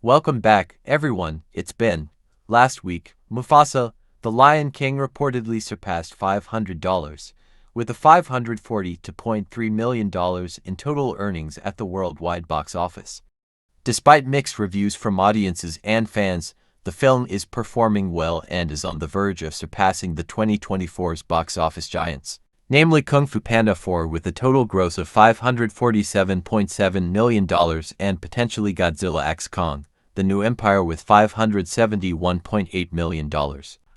Welcome back, everyone. It's been last week. Mufasa, the Lion King reportedly surpassed $500, with a $542.3 million in total earnings at the worldwide box office. Despite mixed reviews from audiences and fans, the film is performing well and is on the verge of surpassing the 2024's box office giants, namely Kung Fu Panda 4 with a total gross of $547.7 million and potentially Godzilla x Kong, the New Empire with $571.8 million.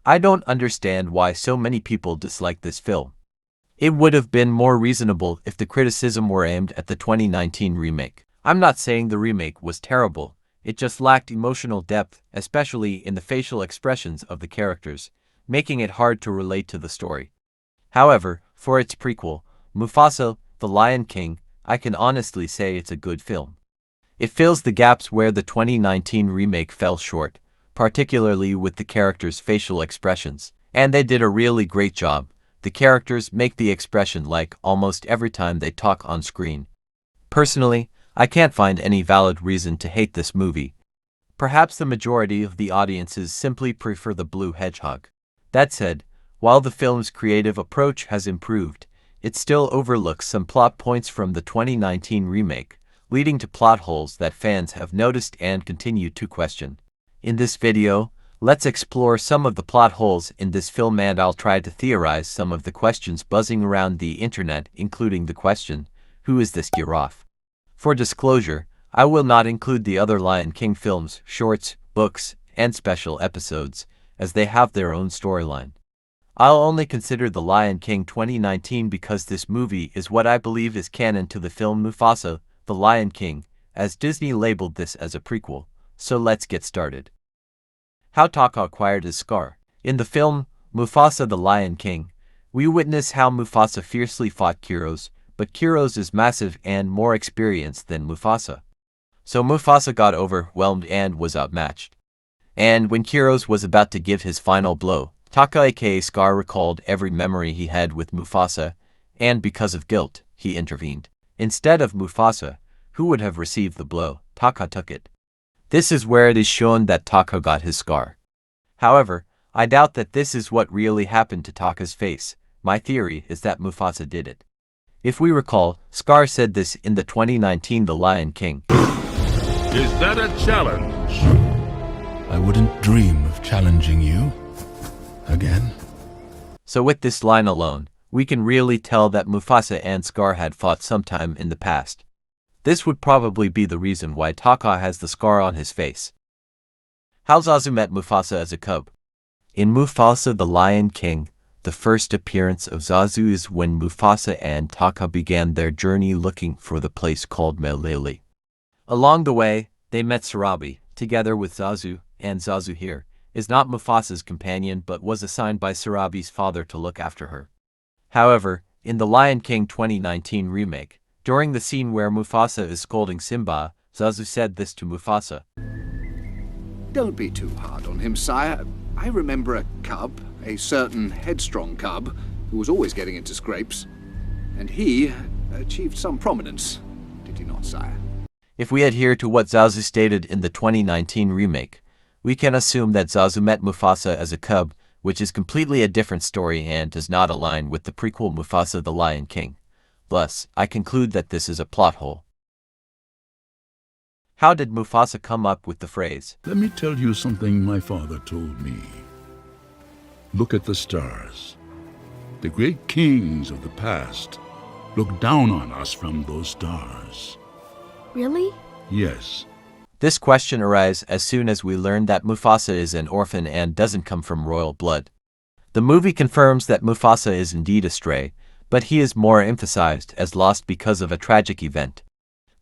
I don't understand why so many people dislike this film. It would have been more reasonable if the criticism were aimed at the 2019 remake. I'm not saying the remake was terrible, it just lacked emotional depth, especially in the facial expressions of the characters, making it hard to relate to the story. However, for its prequel, Mufasa, the Lion King, I can honestly say it's a good film. It fills the gaps where the 2019 remake fell short, particularly with the characters' facial expressions, and they did a really great job. The characters make the expression like almost every time they talk on screen. Personally, I can't find any valid reason to hate this movie. Perhaps the majority of the audiences simply prefer the blue hedgehog. That said, while the film's creative approach has improved, it still overlooks some plot points from the 2019 remake, leading to plot holes that fans have noticed and continue to question. In this video, let's explore some of the plot holes in this film and I'll try to theorize some of the questions buzzing around the internet, including the question, who is this giraffe? For disclosure, I will not include the other Lion King films, shorts, books, and special episodes, as they have their own storyline. I'll only consider The Lion King 2019 because this movie is what I believe is canon to the film Mufasa, The Lion King, as Disney labeled this as a prequel. So let's get started. How Taka acquired his scar. In the film, Mufasa the Lion King, we witness how Mufasa fiercely fought Kiros, but Kiros is massive and more experienced than Mufasa. So Mufasa got overwhelmed and was outmatched. And when Kiros was about to give his final blow, Taka aka Scar recalled every memory he had with Mufasa, and because of guilt, he intervened. Instead of Mufasa, who would have received the blow, Taka took it. This is where it is shown that Taka got his scar. However, I doubt that this is what really happened to Taka's face. My theory is that Mufasa did it. If we recall, Scar said this in the 2019 The Lion King. Is that a challenge? I wouldn't dream of challenging you again. So with this line alone, we can really tell that Mufasa and Scar had fought sometime in the past. This would probably be the reason why Taka has the scar on his face. How Zazu met Mufasa as a cub. In Mufasa the Lion King, the first appearance of Zazu is when Mufasa and Taka began their journey looking for the place called Melele. Along the way, they met Sarabi, together with Zazu, and Zazu here is not Mufasa's companion but was assigned by Sarabi's father to look after her. However, in the Lion King 2019 remake, during the scene where Mufasa is scolding Simba, Zazu said this to Mufasa. Don't be too hard on him, sire. I remember a cub, a certain headstrong cub, who was always getting into scrapes. And he achieved some prominence, did he not, sire? If we adhere to what Zazu stated in the 2019 remake, we can assume that Zazu met Mufasa as a cub, which is completely a different story and does not align with the prequel Mufasa the Lion King. Thus, I conclude that this is a plot hole. How did Mufasa come up with the phrase? Let me tell you something my father told me. Look at the stars. The great kings of the past look down on us from those stars. Really? Yes. This question arises as soon as we learn that Mufasa is an orphan and doesn't come from royal blood. The movie confirms that Mufasa is indeed a stray, but he is more emphasized as lost because of a tragic event.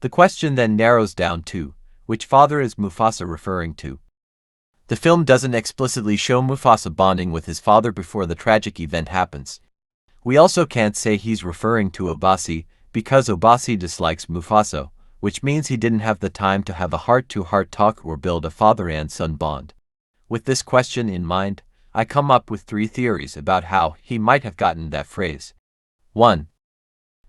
The question then narrows down to, which father is Mufasa referring to? The film doesn't explicitly show Mufasa bonding with his father before the tragic event happens. We also can't say he's referring to Obasi, because Obasi dislikes Mufasa, which means he didn't have the time to have a heart-to-heart talk or build a father and son bond. With this question in mind, I come up with 3 theories about how he might have gotten that phrase. 1.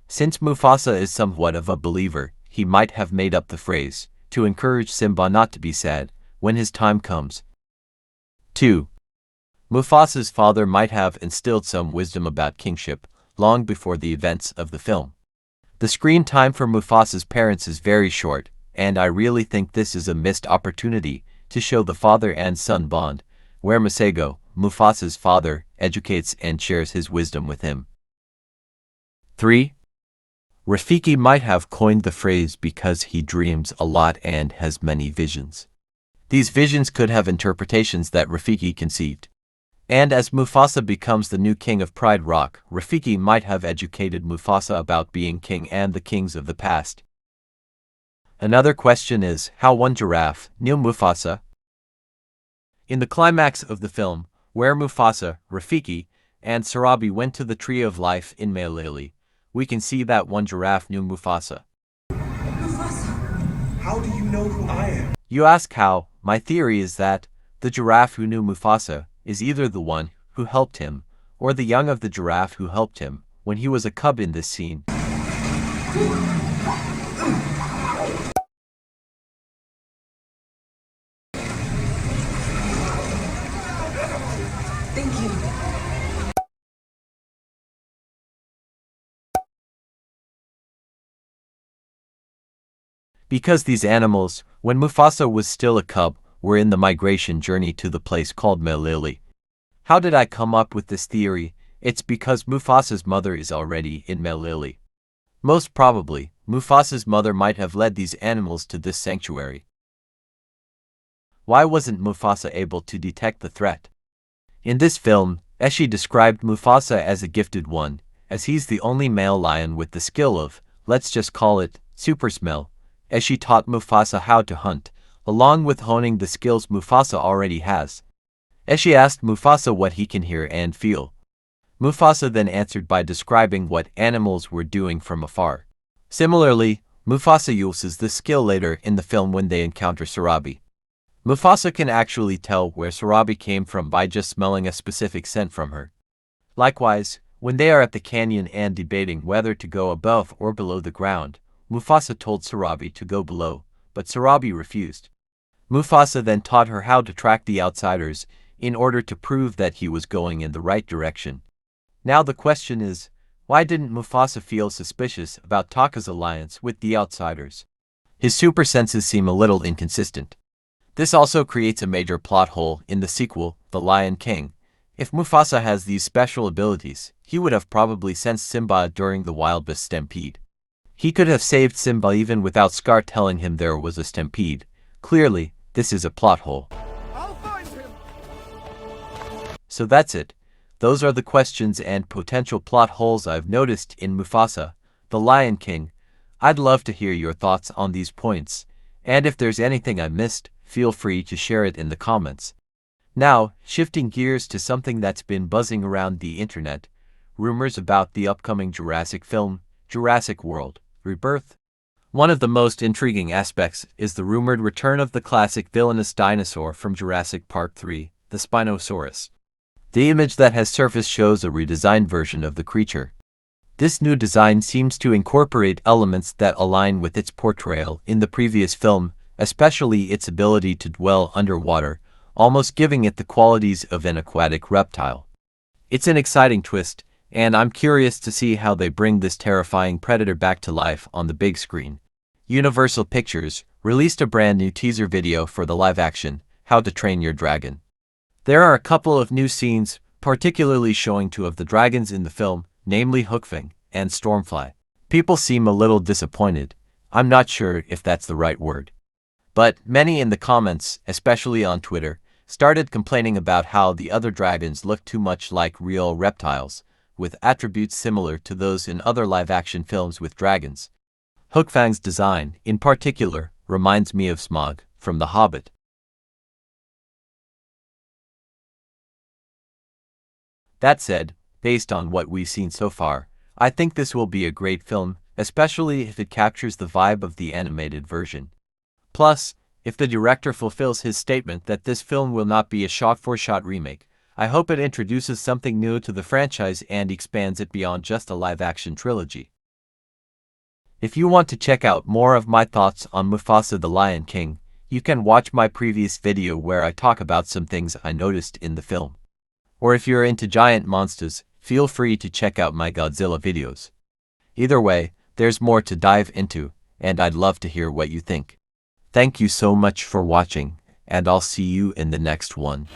Since Mufasa is somewhat of a believer, he might have made up the phrase, to encourage Simba not to be sad when his time comes. 2. Mufasa's father might have instilled some wisdom about kingship long before the events of the film. The screen time for Mufasa's parents is very short, and I really think this is a missed opportunity to show the father and son bond, where Masego, Mufasa's father, educates and shares his wisdom with him. 3. Rafiki might have coined the phrase because he dreams a lot and has many visions. These visions could have interpretations that Rafiki conceived. And as Mufasa becomes the new king of Pride Rock, Rafiki might have educated Mufasa about being king and the kings of the past. Another question is, how one giraffe knew Mufasa? In the climax of the film, where Mufasa, Rafiki, and Sarabi went to the Tree of Life in Meilele, we can see that one giraffe knew Mufasa. Mufasa, how do you know who I am? You ask how. My theory is that the giraffe who knew Mufasa is either the one who helped him, or the young of the giraffe who helped him when he was a cub in this scene. Thank you. Because these animals, when Mufasa was still a cub, were in the migration journey to the place called Meilele. How did I come up with this theory? It's because Mufasa's mother is already in Meilele. Most probably, Mufasa's mother might have led these animals to this sanctuary. Why wasn't Mufasa able to detect the threat? In this film, Eshi described Mufasa as a gifted one, as he's the only male lion with the skill of, let's just call it, super smell. Eshi taught Mufasa how to hunt, along with honing the skills Mufasa already has. Eshi asked Mufasa what he can hear and feel. Mufasa then answered by describing what animals were doing from afar. Similarly, Mufasa uses this skill later in the film when they encounter Sarabi. Mufasa can actually tell where Sarabi came from by just smelling a specific scent from her. Likewise, when they are at the canyon and debating whether to go above or below the ground, Mufasa told Sarabi to go below, but Sarabi refused. Mufasa then taught her how to track the outsiders in order to prove that he was going in the right direction. Now the question is, why didn't Mufasa feel suspicious about Taka's alliance with the outsiders? His super senses seem a little inconsistent. This also creates a major plot hole in the sequel, The Lion King. If Mufasa has these special abilities, he would have probably sensed Simba during the wildebeest stampede. He could have saved Simba even without Scar telling him there was a stampede. Clearly, this is a plot hole. I'll find him. So that's it. Those are the questions and potential plot holes I've noticed in Mufasa, The Lion King. I'd love to hear your thoughts on these points, and if there's anything I missed, feel free to share it in the comments. Now, shifting gears to something that's been buzzing around the internet, rumors about the upcoming Jurassic film, Jurassic World Rebirth. One of the most intriguing aspects is the rumored return of the classic villainous dinosaur from Jurassic Park 3, the Spinosaurus. The image that has surfaced shows a redesigned version of the creature. This new design seems to incorporate elements that align with its portrayal in the previous film, especially its ability to dwell underwater, almost giving it the qualities of an aquatic reptile. It's an exciting twist, and I'm curious to see how they bring this terrifying predator back to life on the big screen. Universal Pictures released a brand new teaser video for the live-action How to Train Your Dragon. There are a couple of new scenes, particularly showing two of the dragons in the film, namely Hookfang and Stormfly. People seem a little disappointed. I'm not sure if that's the right word. But many in the comments, especially on Twitter, started complaining about how the other dragons look too much like real reptiles, with attributes similar to those in other live-action films with dragons. Hookfang's design, in particular, reminds me of Smaug from The Hobbit. That said, based on what we've seen so far, I think this will be a great film, especially if it captures the vibe of the animated version. Plus, if the director fulfills his statement that this film will not be a shot-for-shot remake, I hope it introduces something new to the franchise and expands it beyond just a live-action trilogy. If you want to check out more of my thoughts on Mufasa the Lion King, you can watch my previous video where I talk about some things I noticed in the film. Or if you're into giant monsters, feel free to check out my Godzilla videos. Either way, there's more to dive into, and I'd love to hear what you think. Thank you so much for watching, and I'll see you in the next one.